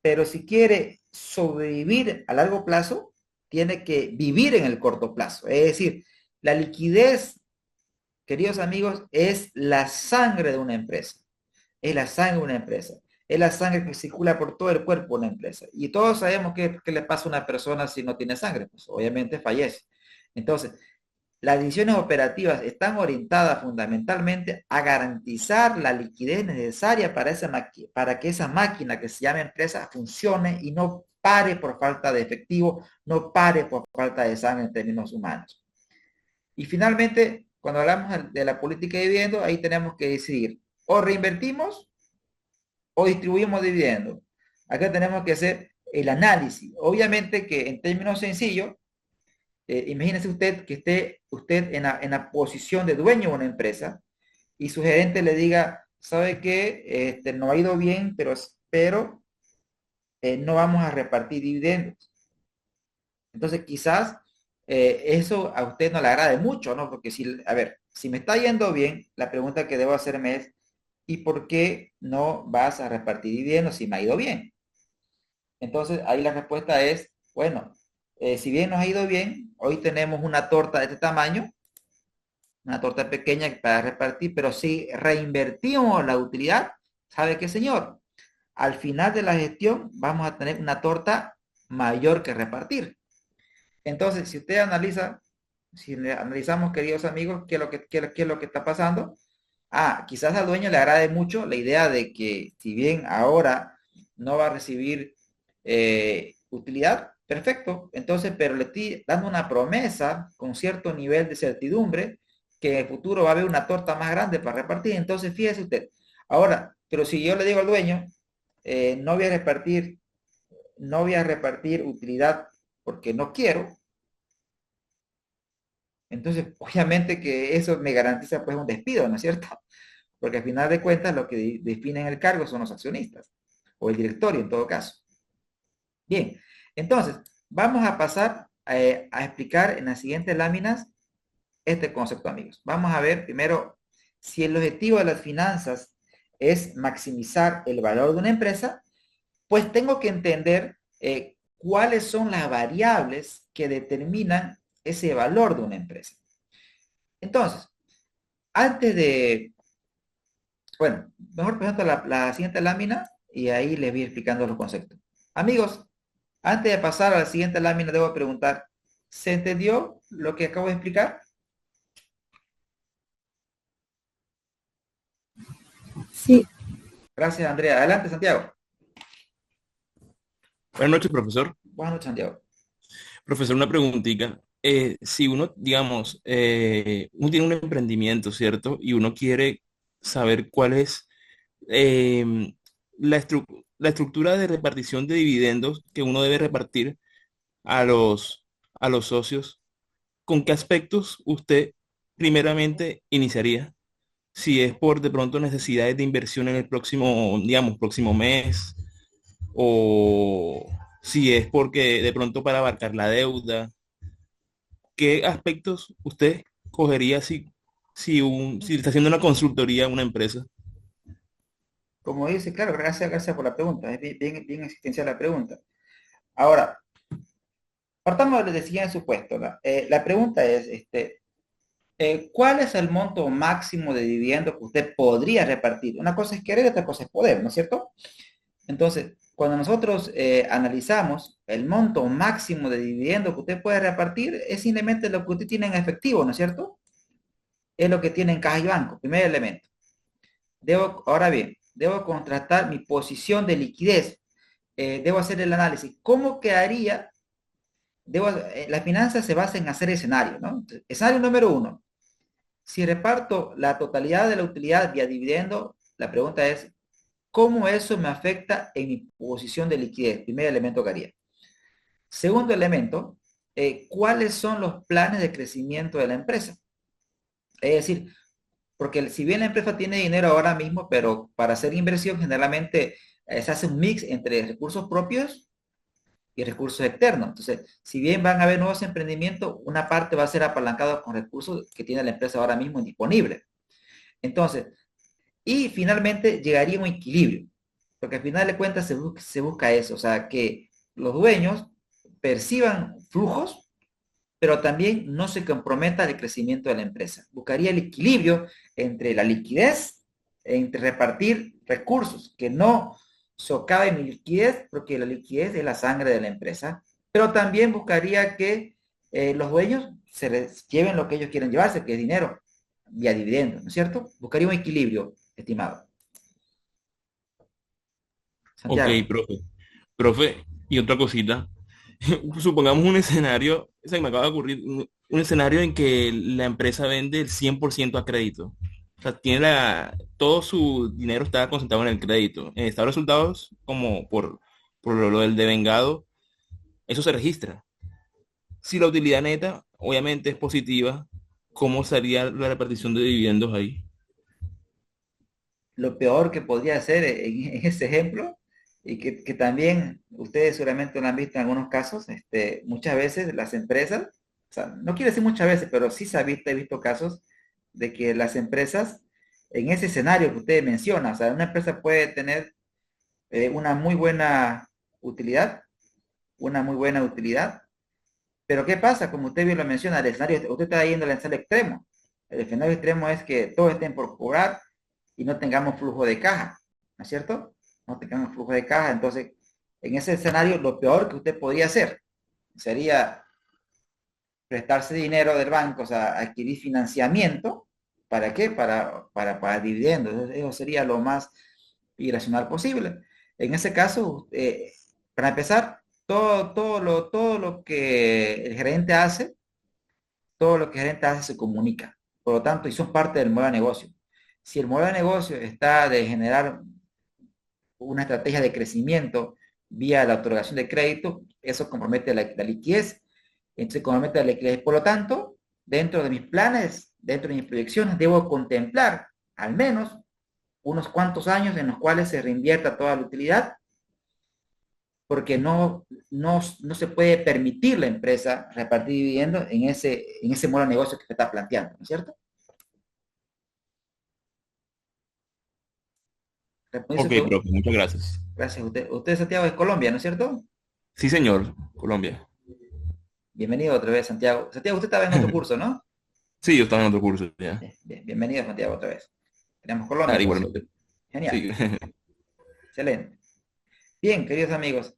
Pero si quiere sobrevivir a largo plazo, tiene que vivir en el corto plazo. Es decir, la liquidez, queridos amigos, es la sangre de una empresa. Es la sangre de una empresa. es la sangre que circula por todo el cuerpo de una empresa. Y todos sabemos qué le pasa a una persona si no tiene sangre, pues obviamente fallece. Entonces, las decisiones operativas están orientadas fundamentalmente a garantizar la liquidez necesaria para que esa máquina que se llama empresa funcione y no pare por falta de efectivo, no pare por falta de sangre en términos humanos. Y finalmente, cuando hablamos de la política de dividendos, ahí tenemos que decidir o reinvertimos o distribuimos dividendos. Acá tenemos que hacer el análisis. Obviamente que en términos sencillos, imagínese usted que esté usted en la posición de dueño de una empresa y su gerente le diga, ¿sabe qué? No ha ido bien, pero no vamos a repartir dividendos. Entonces quizás eso a usted no le agrade mucho, ¿no? Porque si, a ver, si me está yendo bien, la pregunta que debo hacerme es, ¿y por qué no vas a repartir dividendos si me ha ido bien? Entonces ahí la respuesta es, bueno, si bien nos ha ido bien, hoy tenemos una torta de este tamaño, una torta pequeña para repartir, pero si reinvertimos la utilidad, ¿sabe qué, señor? Al final de la gestión vamos a tener una torta mayor que repartir. Entonces, si usted analiza, si analizamos, queridos amigos, qué es lo que está pasando, quizás al dueño le agrade mucho la idea de que si bien ahora no va a recibir utilidad, perfecto, entonces, pero le estoy dando una promesa con cierto nivel de certidumbre que en el futuro va a haber una torta más grande para repartir, entonces fíjese usted. Ahora, pero si yo le digo al dueño, no voy a repartir, no voy a repartir utilidad porque no quiero, entonces obviamente que eso me garantiza pues un despido, ¿no es cierto? Porque al final de cuentas lo que definen el cargo son los accionistas o el directorio en todo caso. Bien, entonces vamos a pasar a explicar en las siguientes láminas este concepto, amigos. Vamos a ver primero si el objetivo de las finanzas es maximizar el valor de una empresa, pues tengo que entender cuáles son las variables que determinan ese valor de una empresa. Entonces, antes de, bueno, mejor presento la siguiente lámina y ahí les voy explicando los conceptos. Amigos, antes de pasar a la siguiente lámina, debo preguntar, ¿se entendió lo que acabo de explicar? Sí, Gracias, Andrea. Adelante, Santiago. Buenas noches, profesor. Buenas noches, Santiago. Profesor, una preguntita. Si uno, digamos, uno tiene un emprendimiento, ¿cierto? Y uno quiere saber cuál es la, la estructura de repartición de dividendos que uno debe repartir a los socios, ¿con qué aspectos usted primeramente iniciaría? Si es por de pronto necesidades de inversión en el próximo, digamos, próximo mes, o si es porque de pronto para abarcar la deuda, ¿qué aspectos usted cogería si está haciendo una consultoría a una empresa? Como dice, claro, gracias por la pregunta. Es bien existencial la pregunta. Ahora, partamos del siguiente supuesto. La pregunta es, ¿cuál es el monto máximo de dividendo que usted podría repartir? Una cosa es querer, otra cosa es poder, ¿no es cierto? Entonces, cuando nosotros analizamos el monto máximo de dividendo que usted puede repartir, es simplemente lo que usted tiene en efectivo, ¿no es cierto? Es lo que tiene en caja y banco, primer elemento. Ahora bien, debo contrastar mi posición de liquidez. Debo hacer el análisis. ¿Cómo quedaría? Las finanzas se basan en hacer escenario, ¿no? Entonces, escenario número uno. Si reparto la totalidad de la utilidad vía dividendo, la pregunta es, ¿cómo eso me afecta en mi posición de liquidez? Primer elemento que haría. Segundo elemento, ¿cuáles son los planes de crecimiento de la empresa? Es decir, porque si bien la empresa tiene dinero ahora mismo, pero para hacer inversión generalmente se hace un mix entre recursos propios y recursos externos. Entonces, si bien van a haber nuevos emprendimientos, una parte va a ser apalancada con recursos que tiene la empresa ahora mismo disponibles. Entonces, y finalmente llegaría a un equilibrio, porque al final de cuentas se busca eso, o sea, que los dueños perciban flujos, pero también no se comprometa el crecimiento de la empresa. Buscaría el equilibrio entre la liquidez, entre repartir recursos que no socave mi liquidez, porque la liquidez es la sangre de la empresa, pero también buscaría que los dueños se les lleven lo que ellos quieren llevarse, que es dinero, vía dividendos, ¿no es cierto? Buscaría un equilibrio, estimado. Ok, Santiago. profe. Profe, y otra cosita. Supongamos un escenario, se me acaba de ocurrir, un escenario en que la empresa vende el 100% a crédito. O sea, todo su dinero está concentrado en el crédito. En estado de resultados, como por lo del devengado, eso se registra. Si la utilidad neta, obviamente, es positiva, ¿cómo sería la repartición de dividendos ahí? Lo peor que podría hacer en ese ejemplo, y que también ustedes seguramente lo han visto en algunos casos, muchas veces las empresas, o sea, no quiero decir muchas veces, pero sí he visto casos de que las empresas, en ese escenario que usted menciona, o sea, una empresa puede tener una muy buena utilidad, una muy buena utilidad, pero ¿qué pasa? Como usted bien lo menciona, el escenario, usted está yendo al escenario extremo. El escenario extremo es que todos estén por cobrar y no tengamos flujo de caja, ¿no es cierto? No tengamos flujo de caja. Entonces, en ese escenario, lo peor que usted podría hacer sería prestarse dinero del banco, o sea, adquirir financiamiento. ¿Para qué? Para dividendos. Eso sería lo más irracional posible. En ese caso, para empezar, todo lo que el gerente hace, todo lo que el gerente hace se comunica. Por lo tanto, y son parte del modelo de negocio. Si el modelo de negocio está de generar una estrategia de crecimiento vía la otorgación de crédito, eso compromete la liquidez, entonces compromete la liquidez. Por lo tanto, dentro de mis planes, dentro de mis proyecciones, debo contemplar al menos unos cuantos años en los cuales se reinvierta toda la utilidad, porque no se puede permitir la empresa repartir dividendos en ese modelo de negocio que se está planteando, ¿no es cierto? Respondiendo Ok, su pregunta, profe, muchas gracias. gracias a usted. Usted, Santiago, es Colombia, ¿no es cierto? Sí, señor, Colombia. Bienvenido otra vez, Santiago. Santiago, usted estaba en otro curso, ¿no? Sí, yo estaba en otro curso ya. Bienvenido, Santiago, otra vez. Tenemos Colombia, Ah, entonces. igualmente. Genial, Sí. excelente. Bien, queridos amigos,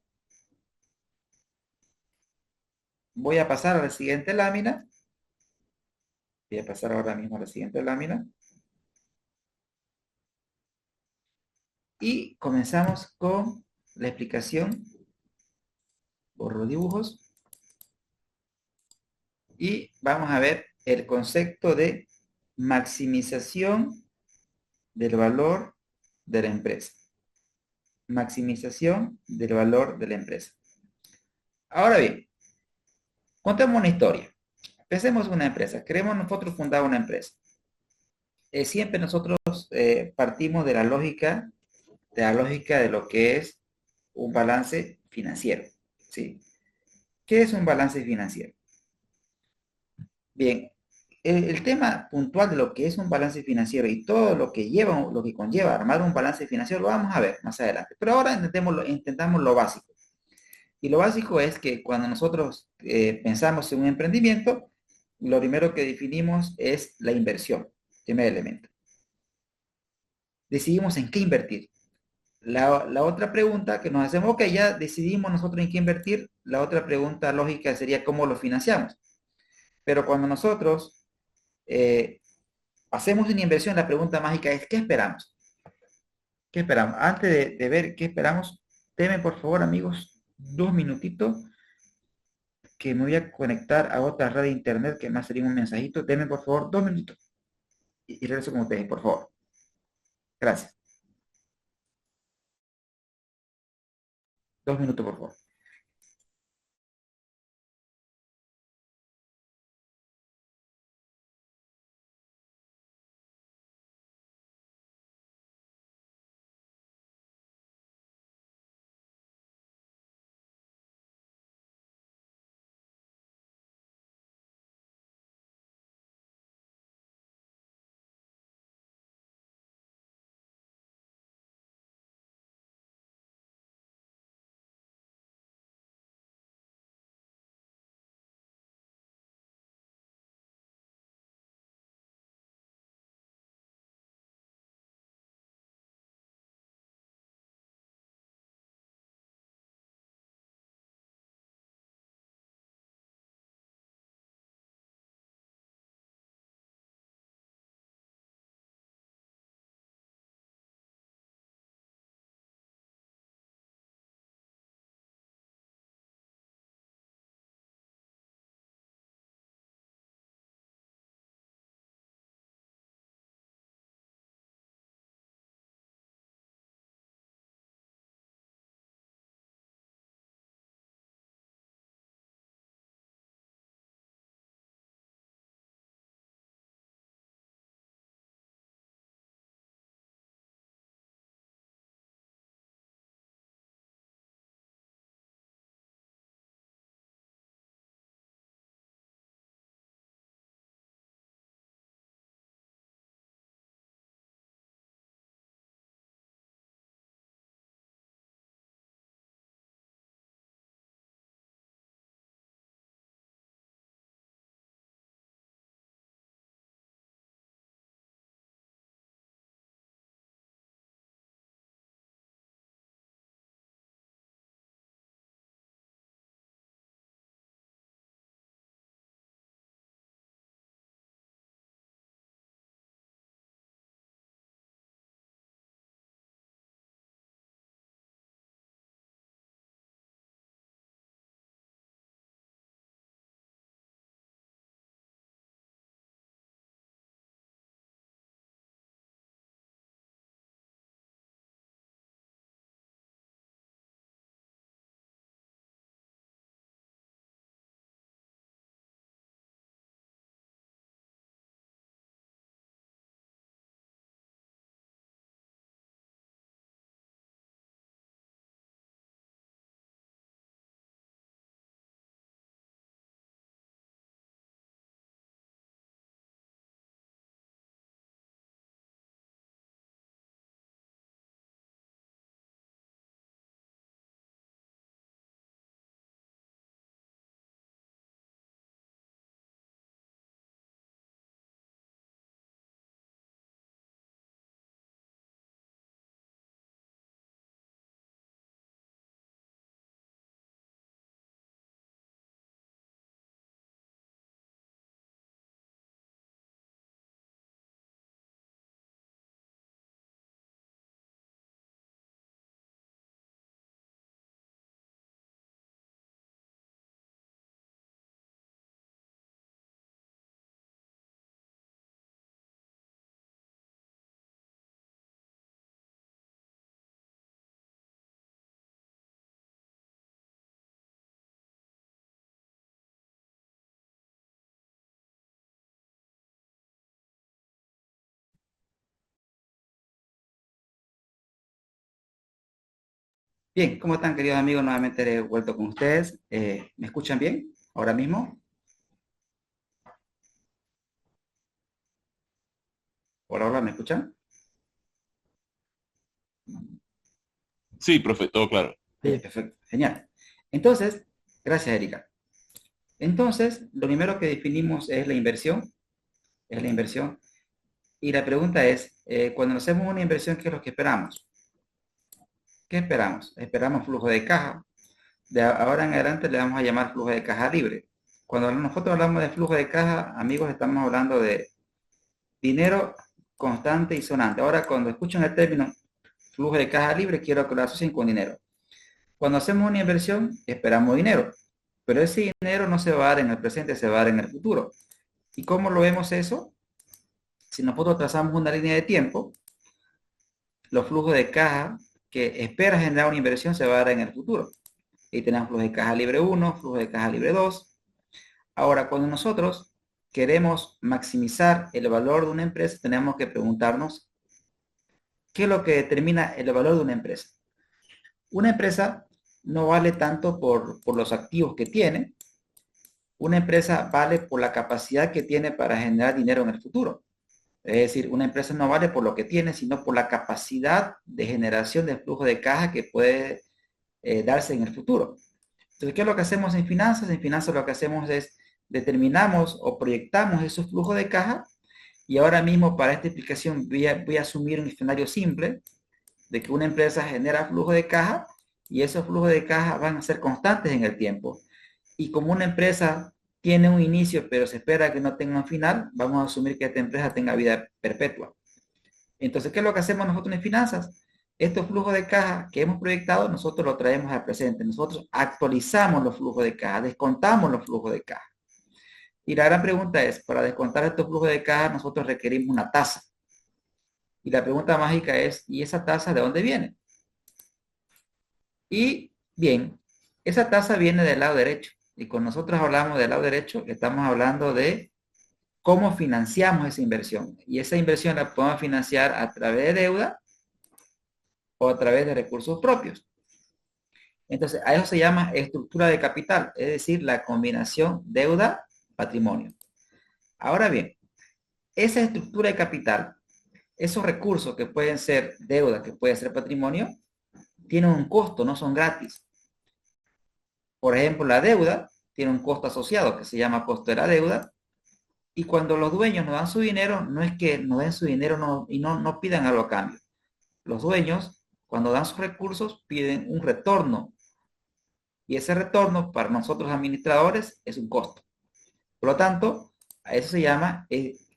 voy a pasar a la siguiente lámina. Voy a pasar ahora mismo a la siguiente lámina. Y comenzamos con la explicación por los dibujos. Y vamos a ver el concepto de maximización del valor de la empresa. Maximización del valor de la empresa. Ahora bien, contemos una historia. Pensemos en una empresa. Queremos nosotros fundar una empresa. Siempre nosotros partimos de la lógica de lo que es un balance financiero. ¿Sí? ¿Qué es un balance financiero? Bien, el tema puntual de lo que es un balance financiero y todo lo que lleva, lo que conlleva armar un balance financiero, lo vamos a ver más adelante. Pero ahora intentamos lo básico. Y lo básico es que cuando nosotros pensamos en un emprendimiento, lo primero que definimos es la inversión, primer elemento. Decidimos en qué invertir. La otra pregunta que nos hacemos, ok, ya decidimos nosotros en qué invertir, la otra pregunta lógica sería cómo lo financiamos. Pero cuando nosotros eh, hacemos una inversión, la pregunta mágica es, ¿qué esperamos? ¿Qué esperamos? Antes de ver qué esperamos, denme por favor, amigos, 2 minutitos que me voy a conectar a otra red de internet que me ha salido un mensajito. Denme por favor 2 minutos y regreso con ustedes, por favor. Gracias. 2 minutos, por favor. Bien, ¿cómo están, queridos amigos? Nuevamente he vuelto con ustedes. ¿Me escuchan bien ahora mismo? Hola, hola, ¿me escuchan? Sí, profe, todo claro. Perfecto, genial. Entonces, gracias, Erika. Entonces, lo primero que definimos es la inversión. Y la pregunta es, cuando hacemos una inversión, ¿qué es lo que esperamos? ¿Qué esperamos? Esperamos flujo de caja. De ahora en adelante le vamos a llamar flujo de caja libre. Cuando nosotros hablamos de flujo de caja, amigos, estamos hablando de dinero constante y sonante. Ahora, cuando escuchan el término flujo de caja libre, quiero que lo asocien con dinero. Cuando hacemos una inversión, esperamos dinero, pero ese dinero no se va a dar en el presente, se va a dar en el futuro. ¿Y cómo lo vemos eso? Si nosotros trazamos una línea de tiempo, los flujos de caja que espera generar una inversión se va a dar en el futuro. Y tenemos flujo de caja libre 1, flujo de caja libre 2. Ahora, cuando nosotros queremos maximizar el valor de una empresa, tenemos que preguntarnos qué es lo que determina el valor de una empresa. Una empresa no vale tanto por los activos que tiene. Una empresa vale por la capacidad que tiene para generar dinero en el futuro. Es decir, una empresa no vale por lo que tiene, sino por la capacidad de generación de flujo de caja que puede darse en el futuro. Entonces, ¿qué es lo que hacemos en finanzas? En finanzas lo que hacemos es determinamos o proyectamos esos flujos de caja y ahora mismo para esta explicación voy a asumir un escenario simple de que una empresa genera flujo de caja y esos flujos de caja van a ser constantes en el tiempo. Y como una empresa tiene un inicio, pero se espera que no tenga un final, vamos a asumir que esta empresa tenga vida perpetua. Entonces, ¿qué es lo que hacemos nosotros en finanzas? Estos flujos de caja que hemos proyectado, nosotros los traemos al presente. Nosotros actualizamos los flujos de caja, descontamos los flujos de caja. Y la gran pregunta es, para descontar estos flujos de caja, nosotros requerimos una tasa. Y la pregunta mágica es, ¿y esa tasa de dónde viene? Y bien, esa tasa viene del lado derecho. Y cuando nosotros hablamos del lado derecho, estamos hablando de cómo financiamos esa inversión. Y esa inversión la podemos financiar a través de deuda o a través de recursos propios. Entonces, a eso se llama estructura de capital, es decir, la combinación deuda-patrimonio. Ahora bien, esa estructura de capital, esos recursos que pueden ser deuda, que puede ser patrimonio, tienen un costo, no son gratis. Por ejemplo, la deuda tiene un costo asociado que se llama costo de la deuda. Y cuando los dueños nos dan su dinero, no es que nos den su dinero y no pidan algo a cambio. Los dueños, cuando dan sus recursos, piden un retorno. Y ese retorno para nosotros administradores es un costo. Por lo tanto, a eso se llama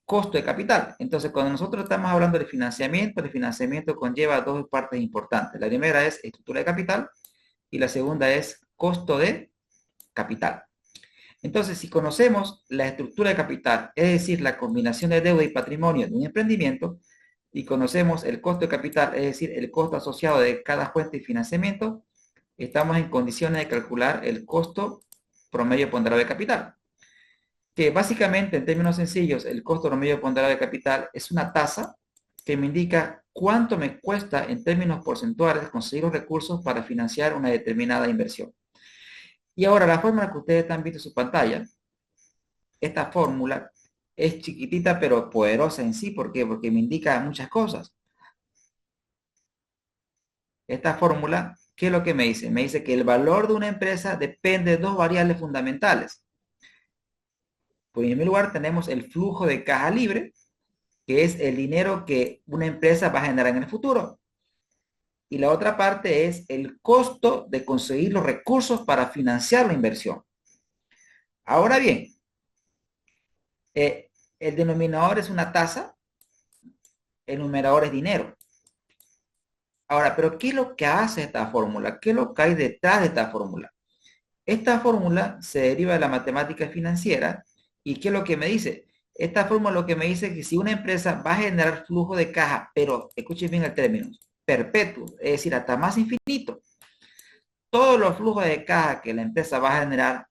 costo de capital. Entonces, cuando nosotros estamos hablando de financiamiento, el financiamiento conlleva dos partes importantes. La primera es estructura de capital y la segunda es costo de capital. Entonces, si conocemos la estructura de capital, es decir, la combinación de deuda y patrimonio de un emprendimiento, y conocemos el costo de capital, es decir, el costo asociado de cada fuente de financiamiento, estamos en condiciones de calcular el costo promedio ponderado de capital. Que básicamente, en términos sencillos, el costo promedio ponderado de capital es una tasa que me indica cuánto me cuesta en términos porcentuales conseguir los recursos para financiar una determinada inversión. Y ahora la fórmula que ustedes están viendo en su pantalla, esta fórmula es chiquitita pero poderosa en sí. ¿Por qué? Porque me indica muchas cosas. Esta fórmula, ¿qué es lo que me dice? Me dice que el valor de una empresa depende de dos variables fundamentales. Por en primer lugar tenemos el flujo de caja libre, que es el dinero que una empresa va a generar en el futuro. Y la otra parte es el costo de conseguir los recursos para financiar la inversión. Ahora bien, el denominador es una tasa, el numerador es dinero. Ahora, pero ¿qué es lo que hace esta fórmula? ¿Qué es lo que hay detrás de esta fórmula? Esta fórmula se deriva de la matemática financiera. ¿Y qué es lo que me dice? Esta fórmula lo que me dice es que si una empresa va a generar flujo de caja, pero escuchen bien el término, perpetuo, es decir, hasta más infinito, todos los flujos de caja que la empresa va a generar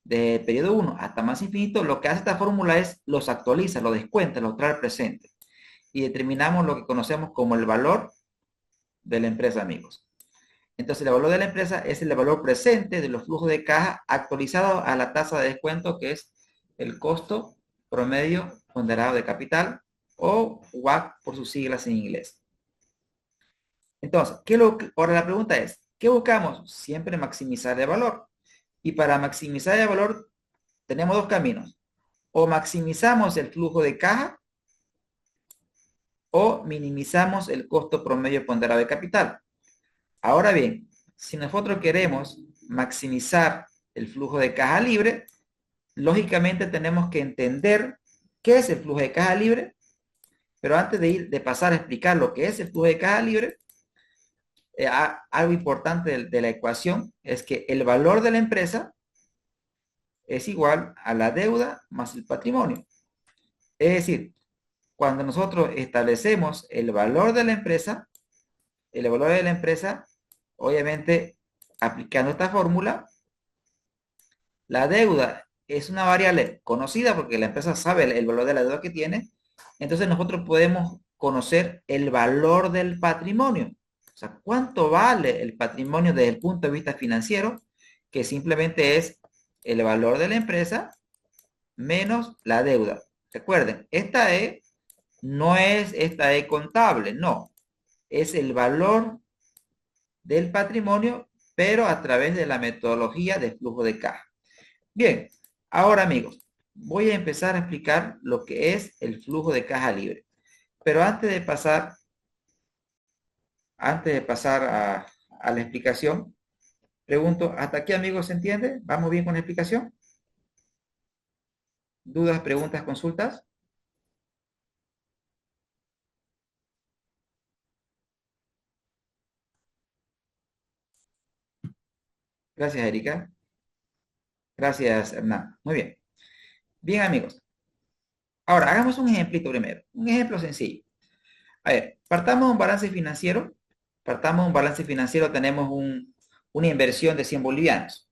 de periodo 1 hasta más infinito, lo que hace esta fórmula es los actualiza, los descuenta, los trae al presente. Y determinamos lo que conocemos como el valor de la empresa, amigos. Entonces, el valor de la empresa es el valor presente de los flujos de caja actualizado a la tasa de descuento, que es el costo promedio ponderado de capital, o WACC por sus siglas en inglés. Entonces, ahora la pregunta es, ¿qué buscamos? Siempre maximizar el valor. Y para maximizar el valor tenemos dos caminos. O maximizamos el flujo de caja o minimizamos el costo promedio ponderado de capital. Ahora bien, si nosotros queremos maximizar el flujo de caja libre, lógicamente tenemos que entender qué es el flujo de caja libre, pero antes de pasar a explicar lo que es el flujo de caja libre, algo importante de la ecuación es que el valor de la empresa es igual a la deuda más el patrimonio. Es decir, cuando nosotros establecemos el valor de la empresa, obviamente, aplicando esta fórmula, la deuda es una variable conocida porque la empresa sabe el valor de la deuda que tiene. Entonces nosotros podemos conocer el valor del patrimonio. O sea, cuánto vale el patrimonio desde el punto de vista financiero, que simplemente es el valor de la empresa menos la deuda. Recuerden, esta E no es esta E contable, no. Es el valor del patrimonio, pero a través de la metodología de flujo de caja. Bien, ahora amigos, voy a empezar a explicar lo que es el flujo de caja libre. Pero antes de pasar a la explicación, pregunto, ¿hasta aquí amigos se entiende? ¿Vamos bien con la explicación? ¿Dudas, preguntas, consultas? Gracias, Erika. Gracias, Hernán. Muy bien. Bien, amigos. Ahora, hagamos un ejemplito primero. Un ejemplo sencillo. A ver, partamos de un balance financiero. Partamos de un balance financiero, tenemos una inversión de 100 bolivianos.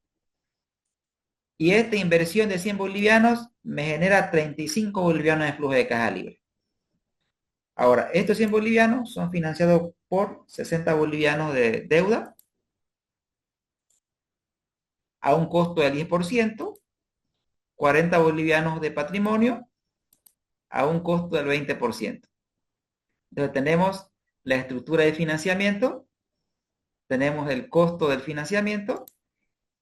Y esta inversión de 100 bolivianos me genera 35 bolivianos de flujo de caja libre. Ahora, estos 100 bolivianos son financiados por 60 bolivianos de deuda a un costo del 10%, 40 bolivianos de patrimonio a un costo del 20%. Entonces tenemos la estructura de financiamiento, tenemos el costo del financiamiento,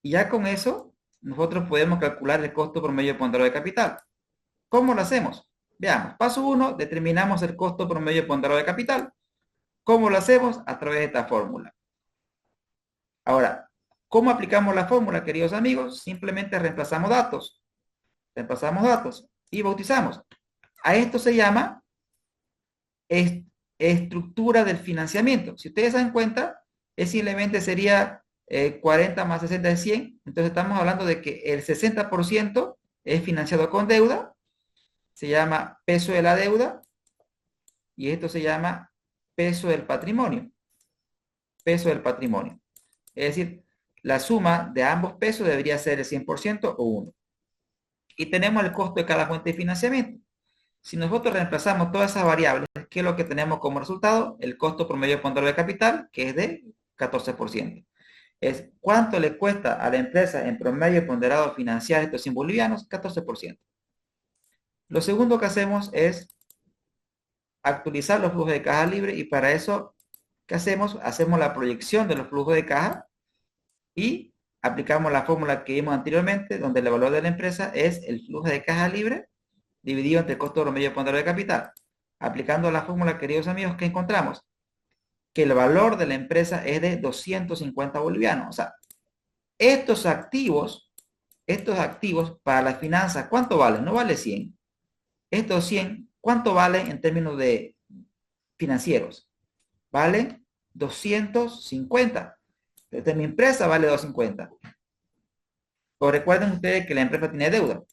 y ya con eso nosotros podemos calcular el costo promedio ponderado de capital. ¿Cómo lo hacemos? Veamos. Paso 1, determinamos el costo promedio ponderado de capital. ¿Cómo lo hacemos? A través de esta fórmula. Ahora, ¿cómo aplicamos la fórmula, queridos amigos? Simplemente reemplazamos datos. Reemplazamos datos y bautizamos. A esto se llama estructura del financiamiento. Si ustedes se dan cuenta, simplemente sería 40 más 60 de 100. Entonces estamos hablando de que el 60% es financiado con deuda. Se llama peso de la deuda. Y esto se llama peso del patrimonio. Peso del patrimonio. Es decir, la suma de ambos pesos debería ser el 100% o 1. Y tenemos el costo de cada fuente de financiamiento. Si nosotros reemplazamos todas esas variables, ¿qué es lo que tenemos como resultado? El costo promedio ponderado de capital, que es de 14%. Es cuánto le cuesta a la empresa en promedio ponderado financiar estos 100 bolivianos, 14%. Lo segundo que hacemos es actualizar los flujos de caja libre, y para eso, ¿qué hacemos? Hacemos la proyección de los flujos de caja y aplicamos la fórmula que vimos anteriormente, donde el valor de la empresa es el flujo de caja libre dividido entre el costo promedio ponderado de capital. Aplicando la fórmula, queridos amigos, ¿qué encontramos? Que el valor de la empresa es de 250 bolivianos. O sea, estos activos para las finanzas, ¿cuánto valen? No vale 100. Estos 100, ¿cuánto valen en términos de financieros? Vale 250. Entonces mi empresa vale 250. Pero recuerden ustedes que la empresa tiene deuda.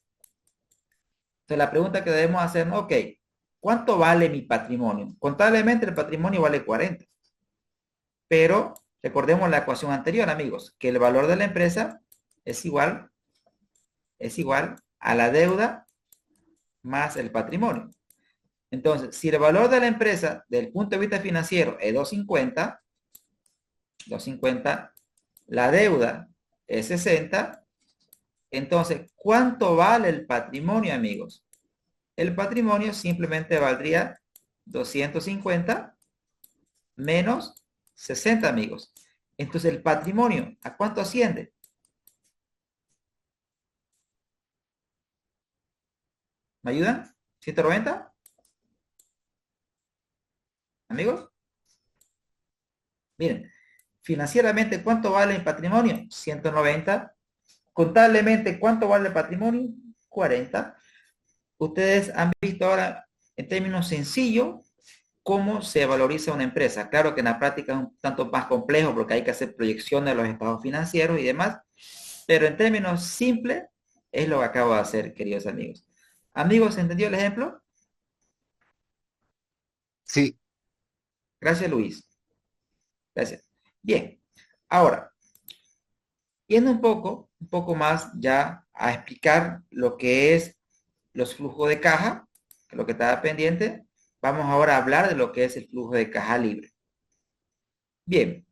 Entonces la pregunta que debemos hacer, ok, ¿cuánto vale mi patrimonio? Contablemente el patrimonio vale 40. Pero recordemos la ecuación anterior, amigos, que el valor de la empresa es igual a la deuda más el patrimonio. Entonces, si el valor de la empresa, desde el punto de vista financiero, es 250, 250. La deuda es 60. Entonces, ¿cuánto vale el patrimonio, amigos? El patrimonio simplemente valdría 250 menos 60, amigos. Entonces, el patrimonio, ¿a cuánto asciende? ¿Me ayudan? ¿190? Amigos, miren, financieramente, ¿cuánto vale el patrimonio? 190. Contablemente, ¿cuánto vale el patrimonio? 40. Ustedes han visto ahora, en términos sencillos, cómo se valoriza una empresa. Claro que en la práctica es un tanto más complejo porque hay que hacer proyecciones de los estados financieros y demás, pero en términos simples es lo que acabo de hacer, queridos amigos. Amigos, ¿entendió el ejemplo? Sí, Gracias, Luis. Gracias. Bien, ahora, yendo un poco más ya a explicar lo que es los flujos de caja, que es lo que estaba pendiente, vamos ahora a hablar de lo que es el flujo de caja libre. Bien,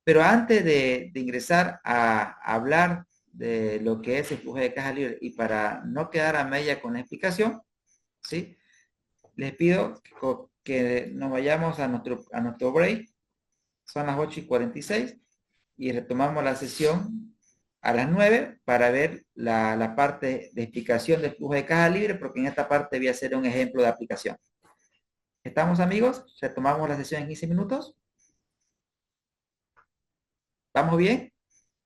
pero antes de ingresar a hablar de lo que es el flujo de caja libre y para no quedar a media con la explicación, ¿sí? Les pido que nos vayamos a nuestro break. Son las 8:46 y retomamos la sesión a las 9 para ver la parte de explicación del flujo de caja libre, porque en esta parte voy a hacer un ejemplo de aplicación. ¿Estamos, amigos? Retomamos la sesión en 15 minutos. ¿Vamos bien?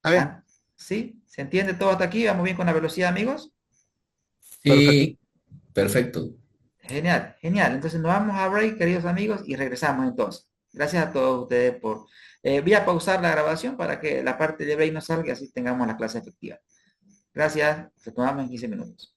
a ver, ¿Sí? ¿Se entiende todo hasta aquí? ¿Vamos bien con la velocidad, amigos? perfecto. Sí, perfecto. Genial, genial. Entonces nos vamos a break, queridos amigos, y regresamos entonces. Gracias a todos ustedes por... voy a pausar la grabación para que la parte de break no salga y así tengamos la clase efectiva. Gracias. Retomamos en 15 minutos.